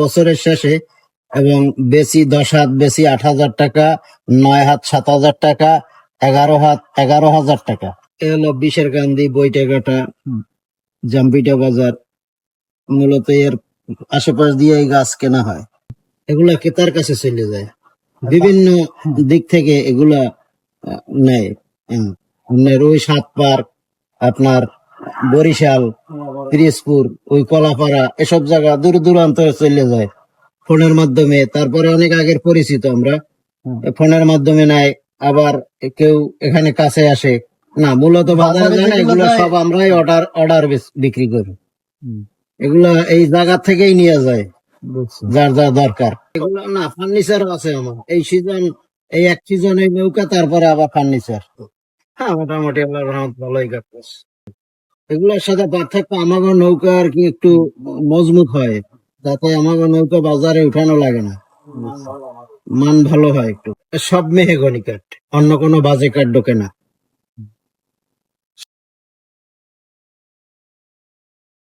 বছরের শেষে, এবং বেশি 10 হাত বেশি 8,000 টাকা, 9 হাত 7,000 টাকা, 11 হাত 11,000 টাকা। এ হলো বিশের কান্দি, বইটাঘাটা, জাম্পিটা বাজার, মূলত এর আশেপাশ দিয়ে এই গাছ কেনা হয়। এগুলা ক্রেতার কাছে চলে যায়, বিভিন্ন দিক থেকে এগুলা নেয়। আপনার ওই সাত পার্ক, আপনার বরিশাল, পিরিজপুর, ওই কলাপাড়া, এসব জায়গা দূর দূরান্তরে চলে যায় ফোনের মাধ্যমে। তারপরে অনেক আগের পরিচিত আমরা, ফোনের মাধ্যমে নেয়। আবার কেউ এখানে কাছে আসে না, মূলত বাজারে যায় না, এগুলো সব আমরাই অর্ডার বিক্রি করি। এগুলা এই জায়গা থেকেই নিয়ে যায় যার যা দরকার। এগুলো না, ফার্নিচার আছে আমার এই সিজন, এই এক সিজনে নৌকা, তারপরে আবার ফার্নিচার। হ্যাঁ, মোটামুটি আল্লাহর রহমত ভালোই কাটতেছে। এগুলোর সাথে পার্থক্য, আমাগো নৌকা আর কি একটু মজবুত হয়, যাতে আমাগো নৌকা বাজারে উঠানো লাগে না, মান ভালো হয় একটু। সব মেহগনি কাঠ, অন্য কোনো বাজে কাঠ ঢোকে না।